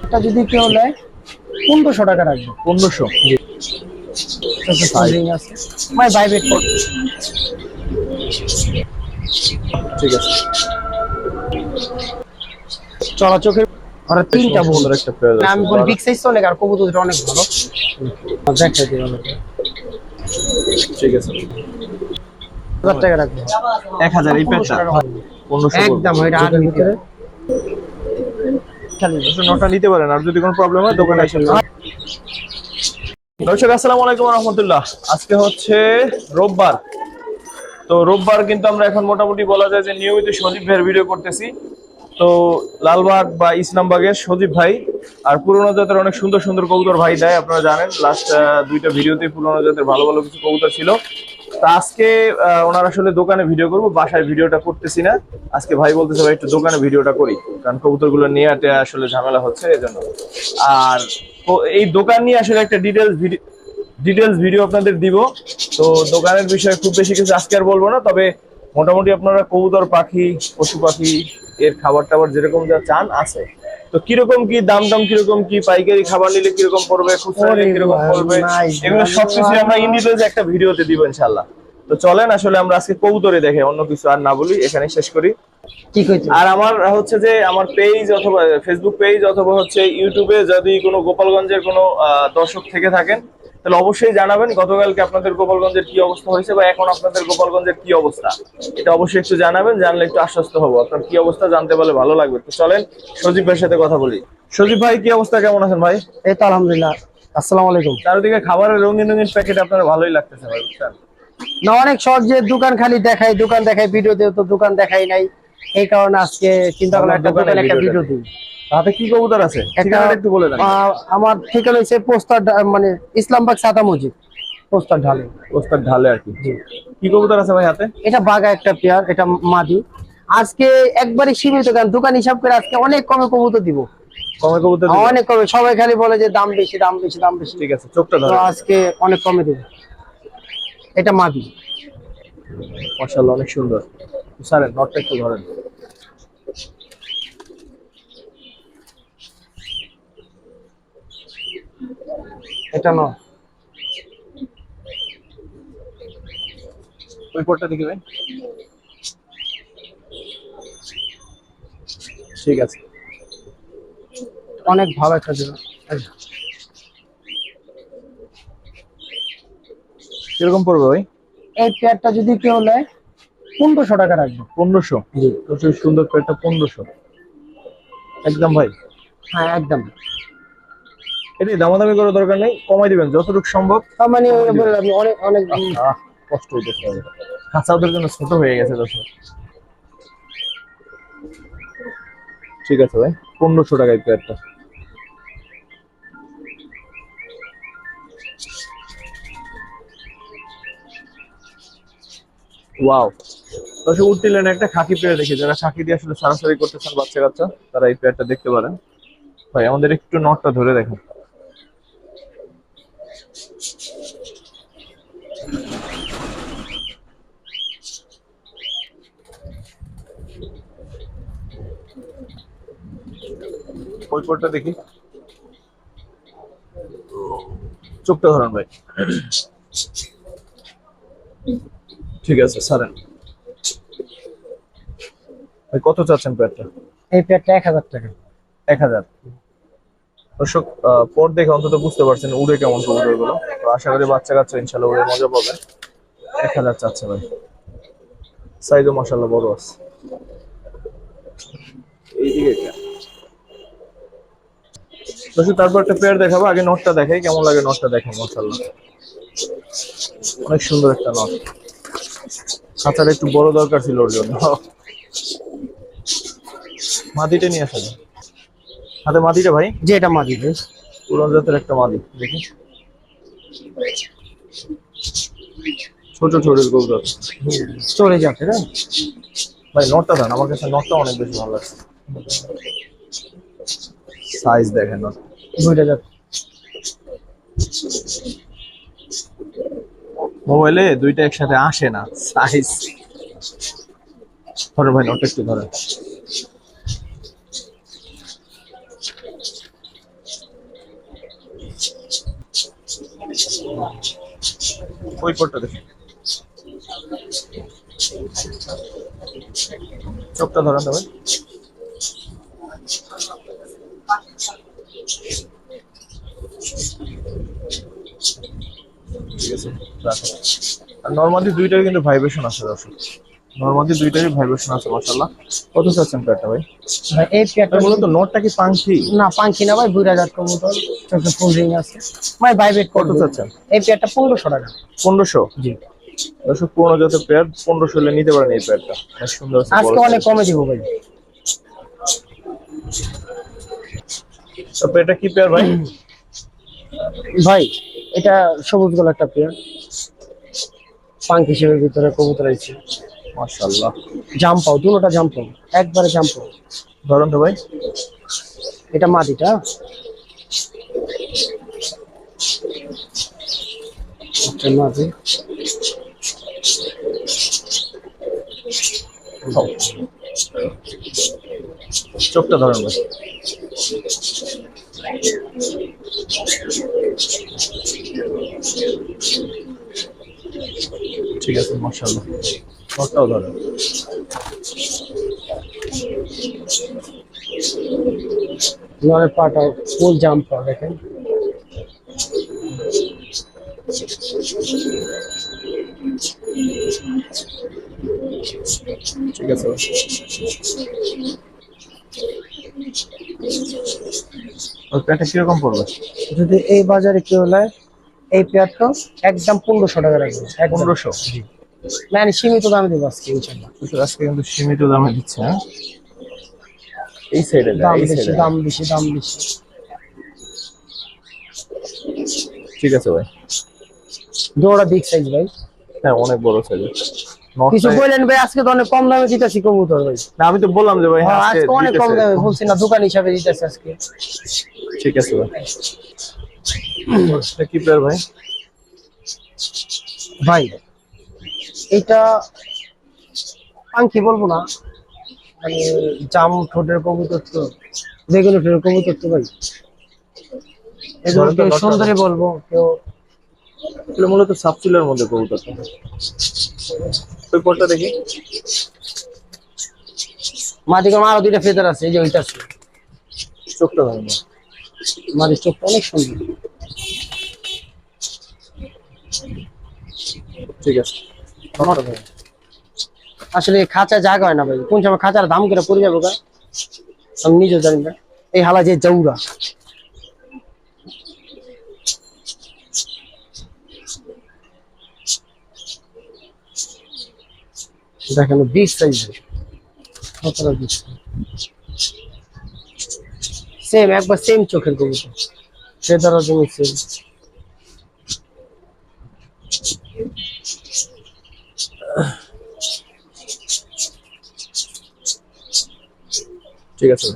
এটা যদি কেউ নেয় 1500 টাকা রাখবো। 1500। আছে ভাই বাইবেট কোড। ঠিক আছে, চলা চোখের ওরা তিনটা বল। সুন্দর একটা পেয়ার আছে। আমি বল বিগ সাইজ চলে আর কবুতরটা অনেক ভালো। দেখাই দিই ভালো। ঠিক আছে, 1000 টাকা রাখবো। 1000 এই পেয়ারটা 1500 একদম ওইটা আর ভিতরে খালি নোটটা নিতে পারেন, আর যদি কোনো প্রবলেম হয় দোকানে এসে নিন। দর্শক আসসালামু আলাইকুম ওয়া রাহমাতুল্লাহ। আজকে হচ্ছে রোববার। তো রোববার কিন্তু আমরা এখন মোটামুটি বলা যায় যে নিয়মিত সজীব ভাইয়ের ভিডিও করতেছি। তো লালবাগ বা ইসলামবাগের সজীব ভাই আর পুরোনো জাতের অনেক সুন্দর সুন্দর কবুতর ভাই দেয়, আপনারা জানেন। লাস্ট দুইটা ভিডিওতে পুরোনো জাতের ভালো ভালো কিছু কবুতর ছিল। তো আজকে ওনার আসলে দোকানে ভিডিও করব, বাসায় ভিডিওটা করতেছি না। আজকে ভাই বলতেছে ভাই একটু দোকানে ভিডিওটা করি, কারণ কবুতরগুলো নিয়ে আসলে ঝামেলা হচ্ছে এই জন্য। আর এই দোকান নিয়ে আসলে একটা ডিটেলস ভিডিও আপনাদের দিব। তো দোকানের বিষয়ে খুব বেশি কিছু আজকে আর বলবো না, তবে মোটামুটি আপনারা কবুতর পাখি পশু পাখি এর খাবার টাবার যেরকম যা চান আছে। তো কিরকম কি দাম দাম কিরকম কি, পাইকারি খাবার নিলে কিরকম পড়বে, খুচরা নিলে কিরকম পড়বে, এগুলো সবকিছু আমরা ইন ডিটেইলস একটা ভিডিওতে দিব ইনশাআল্লাহ। তো চলেন আসলে আমরা আজকে কবুতরে দেখে, অন্য কিছু আর না বলি, এখানে শেষ করি। ঠিক হইছে। আর আমার হচ্ছে যে আমার পেজ অথবা ফেসবুক পেজ অথবা হচ্ছে ইউটিউবে যদি কোনো গোপালগঞ্জের কোনো দর্শক থেকে থাকেন, তাহলে অবশ্যই জানাবেন গতকালকে আপনাদের গোপালগঞ্জের কি অবস্থা হয়েছে বা এখন আপনাদের গোপালগঞ্জের কি অবস্থা, এটা অবশ্যই একটু জানাবেন। জানলে একটু আশ্বস্ত হবো, আপনার কি অবস্থা জানতে পারলে ভালো লাগবে। তো চলেন সজীব ভাইয়ের সাথে কথা বলি। সজীব ভাই কি অবস্থা, কেমন আছেন ভাই? এই তো আলহামদুলিল্লাহ। আসসালামু আলাইকুম। চারিদিকে খাবারের রঙিন রঙিন প্যাকেট, আপনার ভালোই লাগতেছে ভাই, বুঝছেন? না অনেক শখ যে দোকান খালি দেখাই, দোকান দেখাই, ভিডিওতে তো দোকান দেখাই নাই, এই কারণে আজকে চিন্তা করলাম একটা দোকানে একটা ভিডিও দিই। তাতে কি কবুতর আছে ঠিকানাটা একটু বলে দেন। আমার ঠিকানা হচ্ছে পোস্টার মানে ইসলামবাগ সাদা মসজিদ, পোস্টার ঢালে। পোস্টার ঢালে আর কি। কি কবুতর আছে ভাই হাতে? এটা বাগা একটা পেয়ার, এটা মাদি। আজকে একবারে সীমিত, কারণ দোকান হিসাব করে আজকে অনেক কমে কবুতর দিব। কমে কবুতর দিবেন? অনেক কমে। সবাই খালি বলে যে দাম বেশি দাম বেশি দাম বেশি। ঠিক আছে, চোখটা তো ধরেন। আজকে অনেক কমে দেব। এটা মাদি। মাশাআল্লাহ অনেক সুন্দর। স্যার নটটা একটু ধরেন। এটা ন ওই কোটটা দেখি ভাই। ঠিক আছে, অনেক ভালো একটা দিল। কিরকম পড়বে ভাই? এই পেয়ারটা যদি কেউ নেয় 1500 টাকা রাখবো। 1500? জি। তো সেই সুন্দর পেয়ারটা 1500 একদম ভাই। হ্যাঁ একদম। এটাই দামাদামি করার দরকার নেই, কমাই দিবেন যতটুকু সম্ভব। তার মানে বললাম আমি অনেক অনেক কষ্ট হইতেছে, খাঁচা ওদের জন্য ছোট হয়ে গেছে দর্শক। ঠিক আছে ভাই, 1500 টাকায় পেয়ারটা। ওয়াও, দর্শক উঠতিলেন একটা খাকি পেয়ার দেখি, যারা খাকি দিয়ে আসলে সারাসারি করতে চান বাচ্চা কাচ্চা, তারা এই পেয়ারটা দেখতে পারেন। ভাই আমাদের একটু নটটা ধরে দেখেন। ওই কোটটা দেখি, চোখটা ধরেন ভাই। ঠিক আছে সারেন ভাই। কত চাচ্ছেন পেয়ারটা? এই পেয়ারটা 1000 টাকা। 1000? দর্শক পর দেখে অন্তত বুঝতে পারছেন উড়ে কেমন কবুতর গুলো। তো আশা করি বাচ্চা কাচ্চা ইনশাল্লাহ উড়ে মজা পাবেন। 1000 চাচ্ছে ভাই, সাইজও মাশাআল্লাহ বড় আছে। এইদিকে দর্শক তারপর একটা পেয়ার দেখাবো, আগে নটটা দেখাই, কেমন লাগে নটটা দেখেন। মাশাআল্লাহ অনেক সুন্দর একটা নট। খাঁচাটা একটু বড় দরকার ছিল ওর জন্য। মাদিটা নিয়ে আসা যায় হাতে। মাদিটা ভাই? যে এটা মাদি বেশ পুরান জাতের একটা মাদি দেখি, ছোট ছোট কবুতর চলে যাচ্ছে না ভাই। নটটা দেন, আমার কাছে নটটা অনেক বেশি ভালো লাগছে। সাইজ দেখেন নট, দুইটা যাচ্ছে। মোবাইলে দুইটা একসাথে আসে না সাইজ। ধরেন ভাই নটটা একটু ধরেন। ওই কোটটা দেখি, চোখটা ধরেন তবে। ঠিক আছে, রাখো। আর নরমালি দুইটারই কিন্তু ভাইব্রেশন আছে দর্শক, নরমালি দুইটারই ভাইব্রেশন আছে মাশাআল্লাহ। কত চাচ্ছেন পেয়ারটা ভাই? ভাই এই পেয়ারটা মূলত নটটা কি পাঙ্খি? না পাঙ্খি না ভাই, বুইরা জাত কবুতর, চোখে ফুল রিং আছে ভাই, ভাইব্রেট কত করবে। চাচ্ছেন? এই পেয়ারটা 1500 টাকা। 1500? জি দর্শক পুরোনো জাতের পেয়ার 1500 হলে নিতে পারেন এই পেয়ারটা, অনেক সুন্দর আছে। আজকে অনেক কমে দিব ভাই। তারপর এটা কি পেয়ার ভাই? ভাই এটা সবুজ গলা একটা পেয়ার, পাঙ্খি হিসেবে ভিতরে কবুতর আছে মাশাআল্লাহ। জাম্পাও, দুটোটা জাম্পাও, একবারে জাম্পাও। ধরুন তো ভাই। এটা মাদিটা, এটা মাদি। চোখটা ধরেন ভাই। ঠিক আছে মাশাআল্লাহ, চোখটাও ধরেন। নরের পাটা ফুল জাম্পা দেখেন। ঠিক আছে, ওই প্যান্টটা কিরকম পড়বে? যদি এই বাজারে কেউ নেয় এই পেয়ারটা একদম 1500 টাকা রাখবে। 1500? মানে সীমিত দামে দেবো আজকে ইনশাআল্লাহ। আজকে কিন্তু সীমিত দামে দিচ্ছে। হ্যাঁ, এই সাইডে দাম এই বেশি, সাইডে দাম বেশি, দাম বেশি। ঠিক আছে ভাই। দৌড়া বিগ সাইজ ভাই, হ্যাঁ অনেক বড় সাইজ। কিছু বললেন ভাই, আজকে তো অনেক কম দামে দিতেছি কবুতর ভাই। না আমি তো বললাম যে ভাই হ্যাঁ, আজকে আজকে অনেক কম দামে বলছি না, দোকান হিসাবে দিতেছি আজকে। ঠিক আছে ভাই। এটা কি পেয়ার ভাই? ভাই এটা পাঙ্খি বলবো না, মানে জাম ঠোঁটের কবুতর তো, বেগুনি ঠোঁটের কবুতর তো ভাই, এগুলো কেউ সুন্দরী বলবো, কেউ এগুলো মূলত সাবচিলের মধ্যে কবুতর। ওই কোটটা দেখি। মাদিকে আরো দুইটা ফেদার আছে, এই যে ওইটা আছে। চোখটা ধরেন। মাদির চোখটা অনেক সুন্দর। ঠিক আছে, আসলে খাঁচা জায়গা হয় না ভাই, কোন সময় খাঁচার দাম করে পড়ে যাবো গা আমি নিজেও জানি না। এই হালা যে জৌরা, দেখেন বিগ সাইজ, সেম একবার সেম চোখের কবুতর, ফেদারও জমি সেম। ঠিক আছে।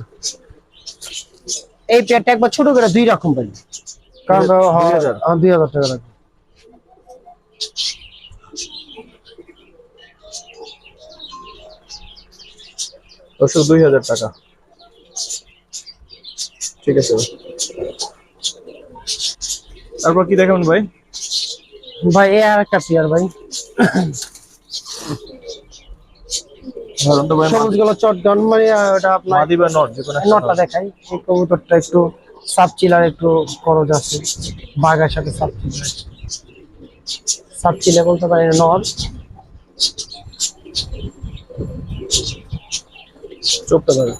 এই পেয়ারটা একবার ছোট করে 2 রকম পাই, কারণ 2000 টাকা লাগবে। দর্শক 2000 টাকা। ঠিক আছে। তারপর কি দেখাবেন ভাই? ভাই এই আর একটা পেয়ার ভাই, ধরুন তো ভাই। সবুজ গুলো চটগান, মানে ওটা আপনার মাদি বা নট, যে কোনো একটা নটটা দেখাই। এই কবুতরটা একটু সাব চিলার একটু খরচ আছে, বাঘের সাথে সাব চিলার, সাব চিলে বলতে পারি নর। চোখটা ধরে।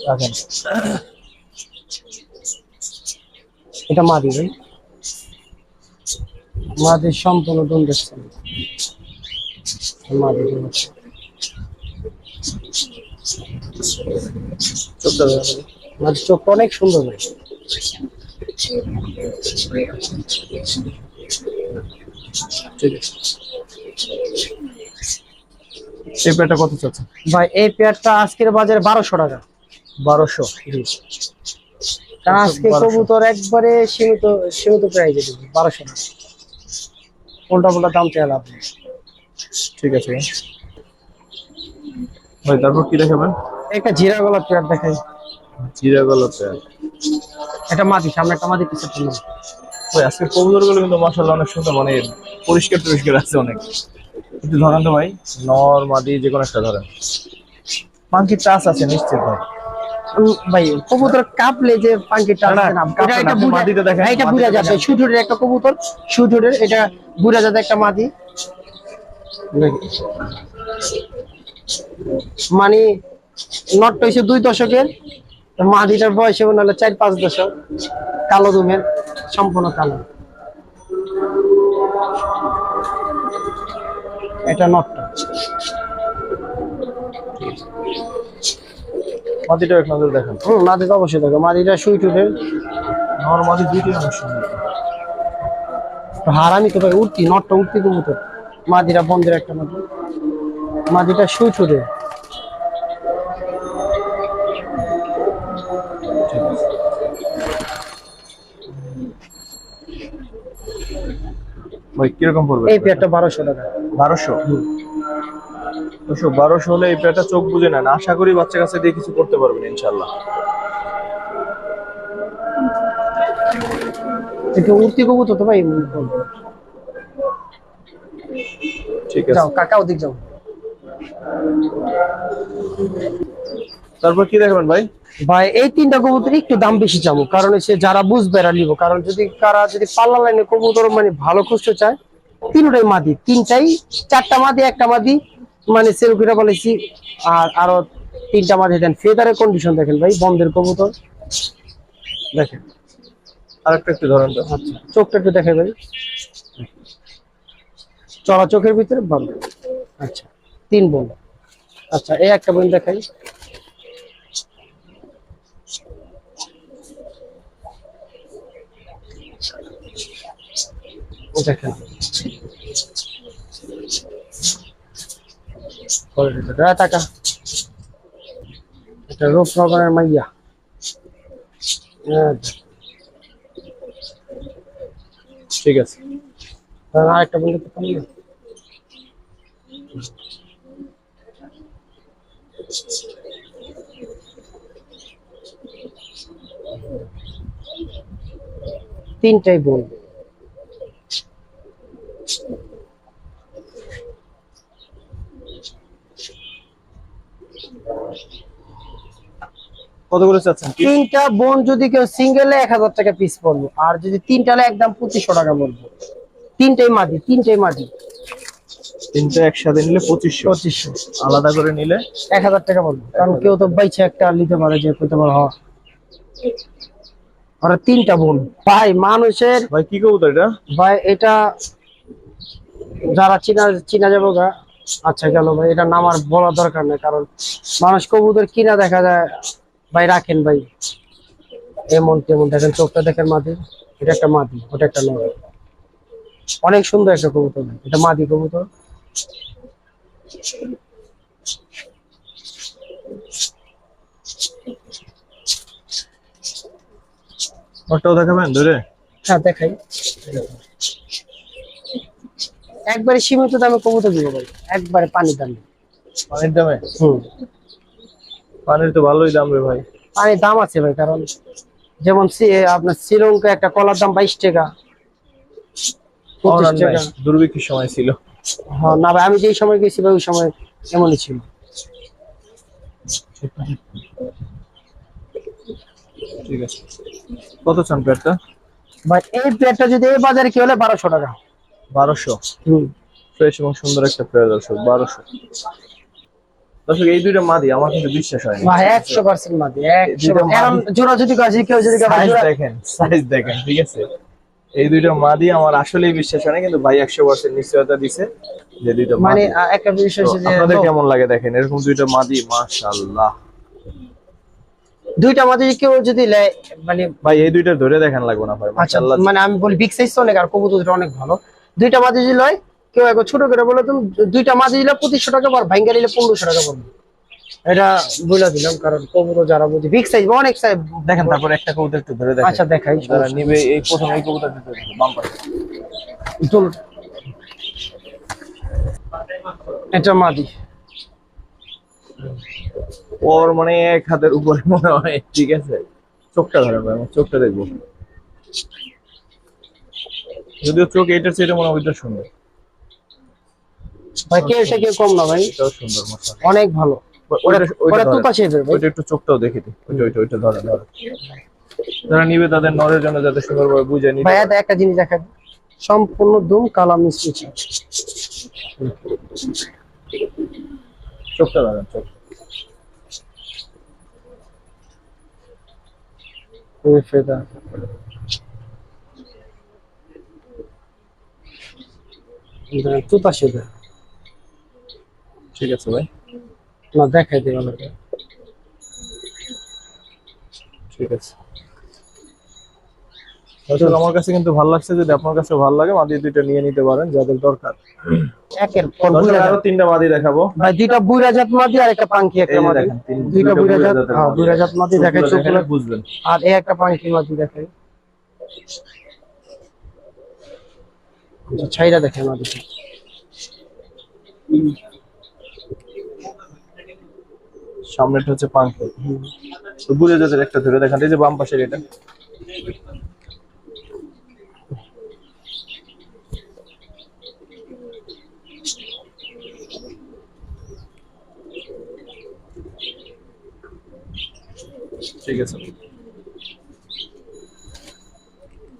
রাখেন, এটা মাদি ভাই, মাদির সম্পূর্ণ দুন দেখছেন, মাদি চোখটা ধরে। মাদির চোখটা অনেক সুন্দর ভাই। ঠিক আছে। এই পেয়ারটা কত চাচ্ছে ভাই? এই পেয়ারটা আজকের বাজারে 1200 টাকা। 1200? কারণ আজকে কবুতর একবারে সীমিত, সীমিত প্রাইজে দেবো 1200 টাকা, উল্টা পুল্টা দাম চাই লাভ নেই। ঠিক আছে ভাই। তারপর কি দেখাবেন? একটা জিরা গলা পেয়ার দেখাই। জিরা গলা পেয়ার। এটা মাদি, সামনে একটা মাদি পিছনে একটা নর। ভাই আজকে কবুতর গুলো কিন্তু মাশাআল্লাহ অনেক সুন্দর, মানে পরিষ্কার পরিষ্কার আছে অনেক। একটু ধরেন তো ভাই, নর মাদি যে কোনো একটা ধরেন। পাঙ্কির টাচ আছে নিশ্চিত ভাই। ভাই কবুতর কাঁপলে যে পাঙ্কিটা না, আছে না, কাঁপে না, এটা আপনি মাদিটা দেখেন, এটা বুঝা মাদিটা যাবে। দেখেন। সুঠুরের একটা কবুতর, সুঠুরের এটা বুঝা যাবে একটা মাদি। মানে নটটা হয়েছে 2 দশকের, মাদিটার বয়স মনে হলো 4-5 দশক। কালো দুমের, সম্পূর্ণ কালো। এটা নটটা। মাদিটা এক নজর দেখেন। মাদিটা অবশ্যই দেখো, মাদিটা সুইটুরের। নর মাদি দুইটাই অনেক সুন্দর। হারামি তো ভাই উঠতি, নটটা উঠতি কবুতর। মাদিরা বন্ধের একটা মাদি, মাদিটা সুইটুরের। ঠিক আছে ভাই, কিরকম পড়বে? এই পেয়ারটা 1200 টাকা। 1200। 1200 হলে এই পেয়ারটা চোখ বুঝে নেন, আশা করি বাচ্চা কাছে দিয়ে কিছু করতে পারবেন ইনশাল্লাহ। একটু উঠতি কবুতর তো ভাই। ঠিক যাও আছে, কাকা ওদিক যাও। তারপর কি দেখবেন ভাই? ভাই এই 3টা কবুতর একটু দাম বেশি চাবো, কারণ হচ্ছে যারা বুঝবে এরা নিবো। কারণ যদি কারা যদি পাল্লা লাইনে কবুতর মানে ভালো খুঁজতে চায়, 3টাই মাদি, 3টাই 4টা মাদি, একটা মাদি মানে সেলফিটা বলেছি। আর আরো 3টা মাদি দেন। ফেদারের কন্ডিশন দেখেন ভাই, বন্ধের কবুতর দেখেন। আরেকটা একটু ধরেন তো। আচ্ছা চোখটা একটু দেখে ভাই, চড়া চোখের ভিতরে বন্ধ। আচ্ছা 3 বোন। আচ্ছা এই একটা বোন দেখাই। দেখেন টাকা, এটা রূপ নগরের মাইয়া। ঠিক আছে, আরেকটা বন্ধু তো পারলে। তিনটাই বোন। কত করে চাচ্ছেন? 3টা বোন যদি কেউ সিঙ্গেলে 1000 টাকা পিস পড়বো, আর যদি 3টা হলে একদম 2500 টাকা পড়বো। 3টাই মাদি, 3টাই মাদি। 3টা একসাথে নিলে 2500, 2500, আলাদা করে নিলে 1000 টাকা পড়বো। কারণ কেউ তো বাইছে একটা নিতে পারে, যে কইতে পারে হ্যাঁ ওরা 3টা বোন। ভাই মানুষের ভাই কি কবুতর এটা? ভাই এটা যারা চিনা চিনা যাবো গা। আচ্ছা গেল ভাই, এটা নাম আর বলার দরকার নেই, কারণ মানুষ কবুতর কিনা দেখা যায় ভাই। রাখেন ভাই, এমন তেমন দেখেন, চোখটা দেখেন মাদি। এটা একটা মাদি, ওটা একটা নর। অনেক সুন্দর একটা কবুতর, এটা মাদি কবুতর। ওটাও দেখাবেন ধরে? হ্যাঁ দেখাই। একবারে সীমিত দামে কবুতর দিব ভাই, একবারে পানির দামে। পানির দামে? হুম, পানির তো ভালোই দাম রে ভাই। পানির দাম আছে ভাই, কারণ যেমন আপনার শ্রীলঙ্কা একটা কলার দাম 22 টাকা, 25 টাকা। দুর্ভিক্ষের সময় ছিল। হ্যাঁ না ভাই, আমি যেই সময় গেছি ভাই ওই সময় এমনই ছিল। ঠিক আছে, কত চান পেয়ারটা? ভাই এই প্লেটটা যদি এই বাজারে কি হলে 1200 টাকা। 1200? হুম, ফ্রেশ এবং সুন্দর একটা পেয়ার দর্শক, 1200। দর্শক এই দুইটা মাদি আমার কিন্তু বিশ্বাস হয় না। ভাই 100% মাদি, 100%। দুইটা এখন মাদি। জোড়া যদি কাছে কেউ যদি সাইজ জোড়া দেখেন, সাইজ দেখেন, ঠিক আছে। এই দুইটা মাদি আমার আসলেই বিশ্বাস হয় না, কিন্তু ভাই 100% নিশ্চয়তা দিছে যে দুইটা মানে মাদি। একটা বিষয় তো হচ্ছে যে আপনাদের কেমন লাগে দেখেন, এরকম দুইটা মাদি মাশাআল্লাহ। দুইটা মাদি কেউ যদি মানে ভাই এই দুইটা ধরে দেখেন লাগবে না ভাই, আচ্ছা মাশাআল্লাহ। মানে আমি বলি বিগ সাইজ তো অনেক, আর কবুতরটা অনেক ভালো। দুইটা মাদি যদি লয় কেউ একবার ছোট করে বলে তুমি, দুইটা মাদি দিলে 2500 টাকা পড়বে, ভাঙ্গা নিলে 1500 টাকা পড়বে। এটা বলে দিলাম, কারণ কবুতর যারা বুঝি বিগ সাইজ অনেক সাইজ দেখেন, তারপর একটা কবুতর একটু ধরে দেখেন। আচ্ছা দেখাই। যারা নিবে এই প্রথম এই কবুতরটা ধরে বাম পাশে। এটা মাদি, ওর মানে এক হাতের উপরে মনে হয়, ঠিক আছে। চোখটা ধরেন ভাই, আমার চোখটা দেখবো। যদিও চোখ এটার চেয়ে মনে হয় ওইটা সুন্দর। ভাই কেউ সে কেউ কম না ভাই, এটাও সুন্দর মাশাআল্লাহ। অনেক ভালো। ওইটা ওইটা ওরা ধরেন, তোতা শেপের ভাই। ওইটা একটু চোখটাও দেখে দিই। ওইটা ধরেন ধরেন। যারা নিবে তাদের নরের জন্য যাতে সুন্দরভাবে বুঝে নিতে ভাই পারে। একটা জিনিস দেখা, সম্পূর্ণ দুম কালা মিষ্টি ছাপ। চোখটা ধরেন, চোখ। এই ফেদা তোতা শেপের। ঠিক আছে ভাই, না দেখাই দেবে না। ঠিক আছে। আসলে আমার কাছে কিন্তু ভালো লাগছে, যদি আপনার কাছে ভালো লাগে মাদি দুইটা নিয়ে নিতে পারেন যাদের দরকার। একের পর দর্শক বুইরা আরো জাত। 3টা মাদি দেখাবো। ভাই দুইটা বুইরা জাত মাদি আর একটা পাঙ্কি একটা এই যে মাদি। দেখেন, দুইটা বুইরা জাত, জাতের হ্যাঁ মাদি। বুইরা জাত মাদি দেখাই, চোখগুলো চোখগুলো দেখলে বুঝবেন। আর এই একটা পাঙ্কি মাদি দেখাই। ছাইরা দেখে মাদি। সামনেটা হচ্ছে পাঙ্কি। তো বুঝে যাদের একটা ধরে দেখান, এই যে বাম পাশের এটা। ঠিক আছে,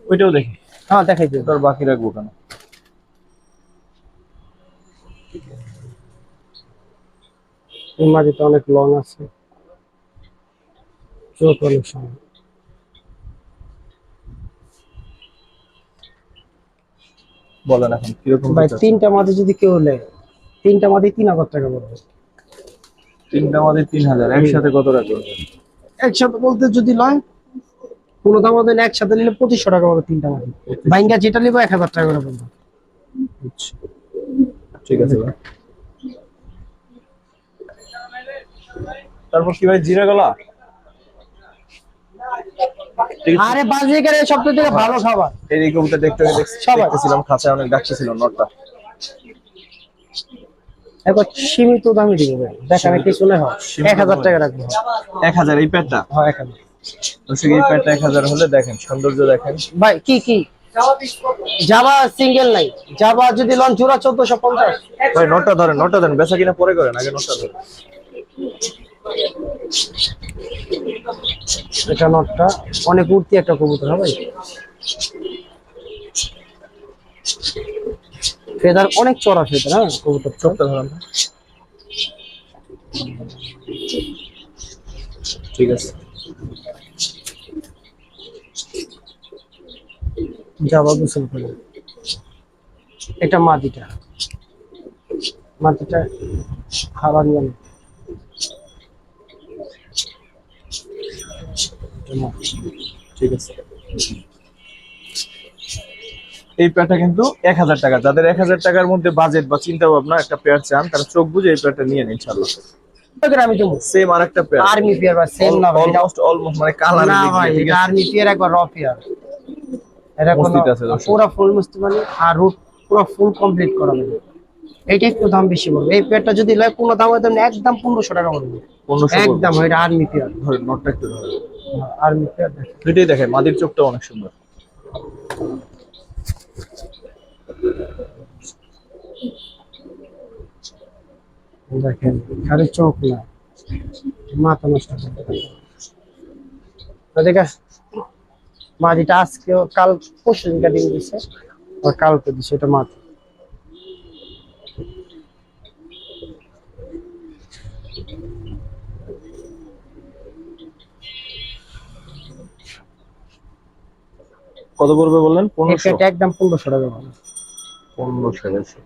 ওইটাও দেখি। হ্যাঁ দেখাই দেবে। তোর বাকি রাখবো কেন? এই মাদিটা অনেক লং আছে, চোখ অনেক সময়। বলেন এখন কিরকম ভাই চাচ্ছেন? তিনটা মাদি যদি কেউ নেয়, তিনটা মাদি 3000 টাকা পড়বে। 3টা মাদি 3000, একসাথে কত রাখবেন? একসাথে বলতে যদি লয় কোনো দাম হবে না, একসাথে নিলে 2500 টাকা পড়বে তিনটা মাদি। বাইঙ্গা যেটা নিবো 1000 টাকা করে পড়বে। আচ্ছা, ঠিক আছে ভাই। তারপর কি ভাই, জিরা গলা? ঠিক আছে। আরে বাজিকারে সবথেকে থেকে ভালো খাবার। এই কবুতর সবাই দেখতেছিলাম, খাঁচায় অনেক ডাকছে ছিল নটটা। একবার সীমিত দামে দিব ভাই, দেখানে কিছু না হয়। সীমিত 1000 দামে? টাকা রাখবো। 1000 এই প্যাডটা? হ্যাঁ 1000। দর্শক এই প্যাডটা 1000 হলে দেখেন সৌন্দর্য দেখেন। ভাই কি কি জাবা সিঙ্গেল নাই, জাবা যদি লন জোড়া 1450। ভাই নটটা ধরেন, নটটা ধরেন, বেচা কিনা পরে করেন, আগে নটটা ধরেন। এটা নটটা অনেক উঠতি একটা কবুতর, হ্যাঁ ভাই। ফেদার অনেক চড়া ফেদার, হ্যাঁ কবুতর। চোখটা ধরেন। ঠিক আছে, জাবা গোসল করে। এটা মাদিটা, মাদিটা হারা নিয়ে নে। ঠিক আছে। এই পেয়ারটা কিন্তু 1000 টাকা। যাদের 1000 টাকার মধ্যে বাজেট বা চিন্তা ভাবনা একটা পেয়ার চান, তারা চোখ বুঝে এই পেয়ারটা নিয়ে নিন ইনশাআল্লাহ। আমি দেবো সেম আরেকটা পেয়ার, আর্মি পিয়ার ভাই, সেম না ভাই, অলমোস্ট মানে কালার না দেখবে, ভাই ঠিক এটা আছে। আর্মি পিয়ার একবার র পিয়ার। এটা কোনো মস্তিতে আছে দর্শক। পুরো ফুল মুস্তি মানে আর রুট পুরো ফুল কমপ্লিট করা হবে। এইটা একটু দাম বেশি পড়বে। এই পেয়ারটা যদি লয় কোনো দাম হয় তাহলে একদম 1500 টাকা পড়বে। 1500 একদম এটা আর্মি পিয়ার। ধরেন নটটা একটু ধরেন। আর্মি পিয়ার দেখেন। দুইটাই দেখেন, মাদির চোখটা অনেক সুন্দর। দেখেন খালি চোখ না, মাথা নষ্ট করে। দেখে মাদিটা আজকে কাল পরশু দিনটা ডিম দিছে, আর কালকে দিছে এটা মাথা। কত পড়বে বললেন? 1500? এটা একদম 1500 টাকা পড়বে। 1500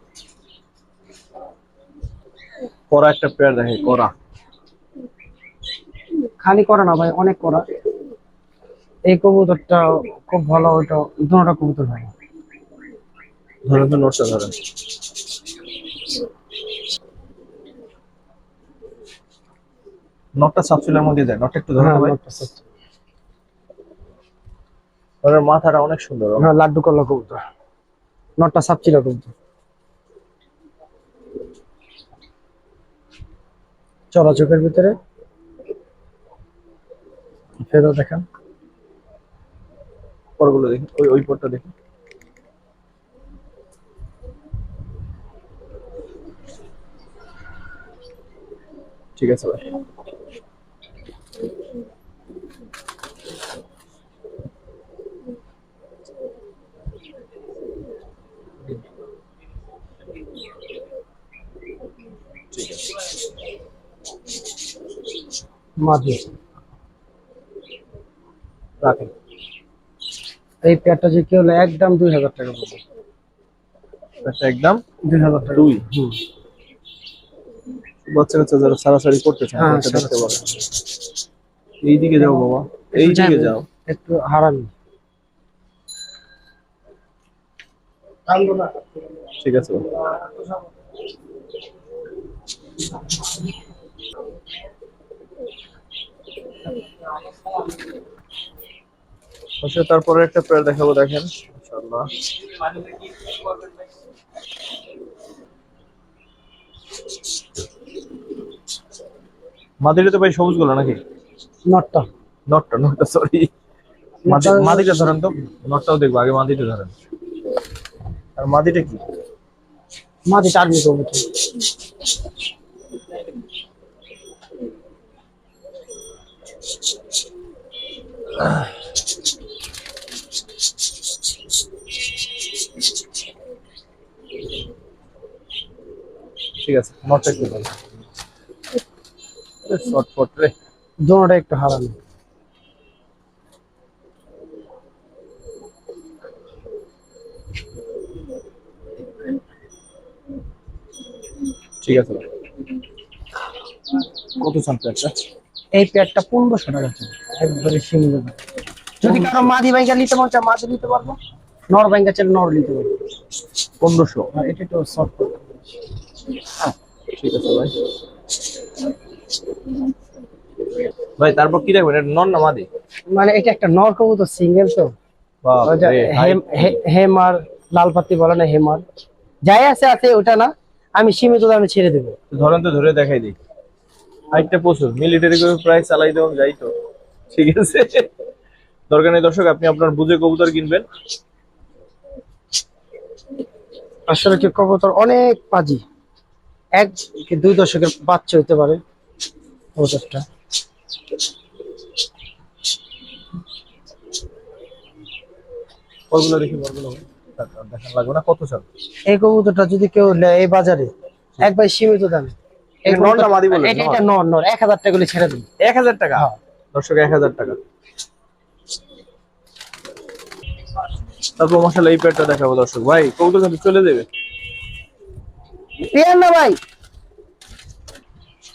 করা একটা পেয়ার দেখে, করা। খালি করা না ভাই, অনেক করা। এই কবুতরটা খুব ভালো, ওইটা দুটোটা কবুতর ভালো। ধরেন তো, নটটা ধরেন। নটটা সাবসিলের মধ্যে দেয়, নটটা একটু ধরেন হ্যাঁ তো ভাই। নটটা সত্যি। ওর মাথাটা অনেক সুন্দর। হ্যাঁ লাড্ডু কলা কবুতর, নটটা সাপচিলা কবুতর। চড়া চোখের ভিতরে ফেরত দেখেন। পরগুলো দেখি, ওই ওই পরটা দেখি। ঠিক আছে ভাই। ঠিক আছে। মাঝে রাখেন। এই পেয়ারটা যে কি হলো একদম 2000 টাকা পড়বে। একটা একদম 2000 টাকা। দুই। হুম। বাচ্চা কাচ্চা যারা সারাসারি করতে চান হ্যাঁ, এটা দেখতে পারেন। সারাসারি। এইদিকে যাও বাবা, এইদিকে যাও। একটু হারামি। ঠিক আছে ভাই। আচ্ছা, তারপরে একটা পেয়ার দেখাবো, দেখেন ইনশাআল্লাহ। মাদিটা তো ভাই সবুজ গুলো নাকি? নটটা নটটা, নটটা সরি। মাদিটা ধরেন তো, নটটাও দেখবো, আগে মাদিটা ধরেন। আর মাদিটা কি? মাঝে টার্মি কবুতর। ঠিক আছে, নটটা একটু ধরেন। শর্ট ফট রে। দোনোটা একটু হারামি। ঠিক আছে ভাই। কত চান পেয়ারটা? এই পেয়ারটা 1500 টাকা ছিল, একবারে সীমিত দাম। যদি কারো মাদি ভাইঙ্গা নিতে মন চায় মাদি নিতে পারবো, নর ভাইঙ্গা চাইলে নর নিতে পারবো। 1500। আর এটা একটু সফট। ঠিক আছে ভাই। ভাই তারপর কি দেখবেন, এটা নন না মাদি? মানে এটা একটা নর কবুতর, সিঙ্গেল তো। বাহ ওই যে রে, হাইট। হেমার লাল পাতি বলে না, হেমার যাই আছে আছে ওটা না, আমি সীমিত দামে ছেড়ে দেবো। ধরেন তো, ধরে দেখাই দিই। হাইটটা প্রচুর, মিলিটারি করে প্রায় চালাই দেওয়া যাই তো। ঠিক আছে, দরকার নেই দর্শক, আপনি আপনার বুঝে কবুতর কিনবেন। আসলে কি কবুতর অনেক পাজি, 1 কি 2 দশকের বাচ্চা হইতে পারে কবুতরটা। ওগুলো দেখি, ওগুলো দেখান লাগবে না। কত চাল? এই কবুতরটা যদি কেউ নেয় এই বাজারে একবার সীমিত দামে, এই এটা নর না মাদি বলেন? এটা নর নর 1000 টাকা করে ছেড়ে দিন। 1000 টাকা? হ্যাঁ। দর্শক 1000 টাকা। তারপর মশালা এই প্যাডটা দেখাবো দর্শক। ভাই কবুতর কিন্তু চলে যাবে পেয়ার না ভাই,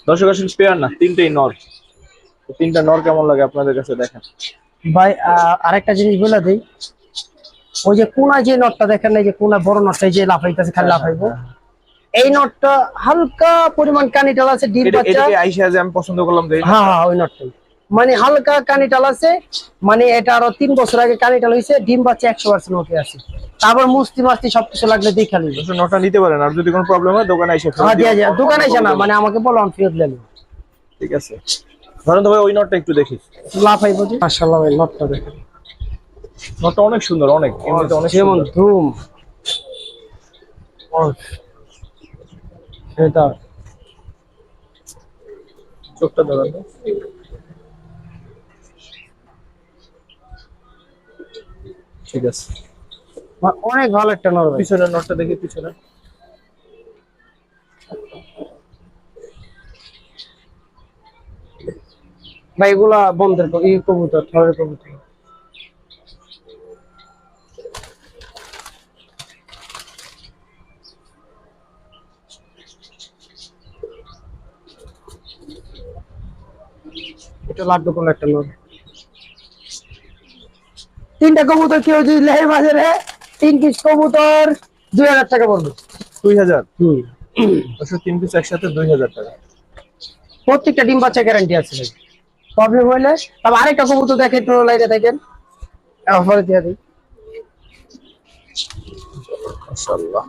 দর্শক, আসলে পেয়ার না, তিনটেই নর। তো তিনটা নর কেমন লাগে আপনাদের কাছে দেখেন। ভাই আরেকটা জিনিস বলে দিই, ওই যে কোনা যে নটটা দেখেন না, এই যে কোনা বড় নটটা এই যে লাফাইতেছে, খালি লাফাইবো, এই নটটা হালকা পরিমাণ কানিটাল আছে, ডিম বাচ্চা। এটাকে আইসা যে আমি পছন্দ করলাম যে হ্যাঁ হ্যাঁ, ওই নটটাই মানে হালকা কানিটাল আছে, মানে এটা আরো 3 বছর আগে কানিটাল হয়েছে, ডিম বাচ্চা 100% ওকে আছে। তারপর মুস্তি মাস্তি সবকিছু লাগলে দেখা নিবে। দর্শক নটা নিতে পারেন, আর যদি কোনো প্রবলেম হয় দোকানে আইসা হ্যাঁ দিয়া যায়, দোকানে এসে না, মানে আমাকে বলো আমি ফেরত নেব। ঠিক আছে, ধরেন তো ভাই ওই নটটা একটু দেখি। লাফাইবো যে মাশাআল্লাহ ভাই, নটটা দেখেন, নটটা অনেক সুন্দর, অনেক এমনিতে অনেক যেমন সুন্দর। ধুম। সেটা চোখটা ধরেন তো। ঠিক আছে, অনেক ভালো একটা নর ভাই। পিছনের নটটা দেখি, পিছনে। ভাই এগুলা বন্ধের এই কবুতর, থরের কবুতর। এটা লাড্ডু কোন একটা নর। 3টা কবুতর কেউ যদি লেহে বাজারে 3 পিস কবুতর 2000 টাকা পড়বে। 2000? হুম। দর্শক 3 পিস একসাথে 2000 টাকা। প্রত্যেকটা ডিম বাচ্চা গ্যারান্টি আছে ভাই, প্রবলেম হইলে। তবে আরেকটা কবুতর দেখেন তো, লাইনে দেখেন, অফারে দিয়ে দিই। মাশাআল্লাহ।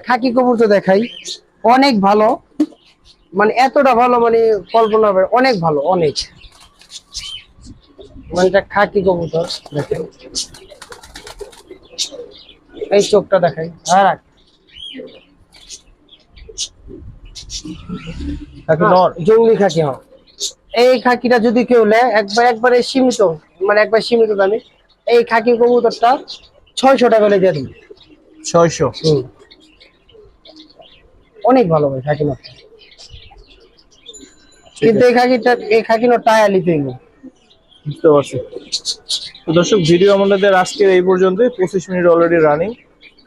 খাকি কবুতর দেখাই, অনেক ভালো, মানে এতটা ভালো মানে কল্পনা হবে, অনেক ভালো অনেক, মানে এটা খাকি কবুতর দেখেন, এই চোখটা দেখাই, হ্যাঁ খাকি নর। জঙ্গলি খাকি, হ্যাঁ এই খাকিটা যদি কেউ নেয় একবারে সীমিত, মানে একবার সীমিত দামে এই খাকি কবুতরটা 600 টাকা করে দিয়ে দিন। 600। অনেক ভালো ভাই খাকি নটটা, ঠিক কিন্তু আছে, এই খাকি নটটা আয়ালি তৈরি। বুঝতে পারছি। তো দর্শক, ভিডিও আমাদের আজকের এই পর্যন্ত, 25 মিনিট অলরেডি রানিং।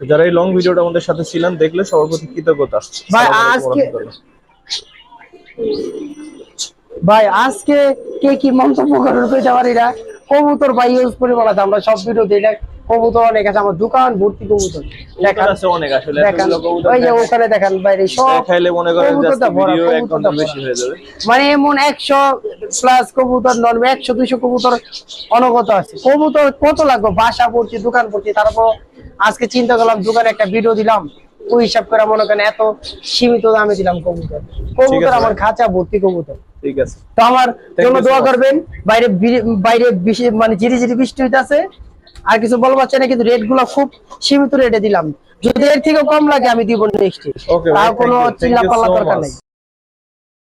যারা এই লং ভিডিওটা আমাদের সাথে ছিলেন, দেখলে সবার প্রতি কৃতজ্ঞতা। ভাই আসসালামু আলাইকুম আজকে ওয়া রাহমাতুল্লাহ। ভাই আজকে কে কি মন্তব্য করে পেতে পারি না, কবুতর ভাই ইউজ করে বলাতে আমরা সব ভিডিও দিই না, কবুতর অনেক আছে, আমার দোকান ভর্তি কবুতর দেখান, কবুতর আছে অনেক, আসলে দেখান এতগুলো কবুতর ওই যে ওখানে দেখান বাইরে সব দেখাইলে মনে করেন যে কবুতরটা আজকে ভরা, ভিডিও 1 কবুতরটা ঘন্টার ভরা, বেশি হয়ে যাবে। মানে এমন 100 প্লাস কবুতর, নর্মাল 100-200 কবুতর অনগত আছে, কবুতর কত লাগবে, বাসা পড়ছি দোকান পড়ছি, তারপর আজকে চিন্তা করলাম দোকানে একটা ভিডিও দিলাম, ওই হিসাব করে মনে করেন এত সীমিত দামে দিলাম কবুতর, কবুতর আমার ভাই। খাঁচা ভর্তি কবুতর। ঠিক আছে, তো আমার Thank জন্য you so দোয়া much. করবেন, বাইরে বাইরে মানে ঝিরি ঝিরি বৃষ্টি হইতাছে, আর কিছু বলবো চাই না, কিন্তু রেট গুলো খুব সীমিত রেটে দিলাম, যদি এর থেকে কম লাগে আমি দিব নেক্সট, ওকে ভাই, তার কোনো thank you চিল্লা so পাল্লা দরকার much. নেই।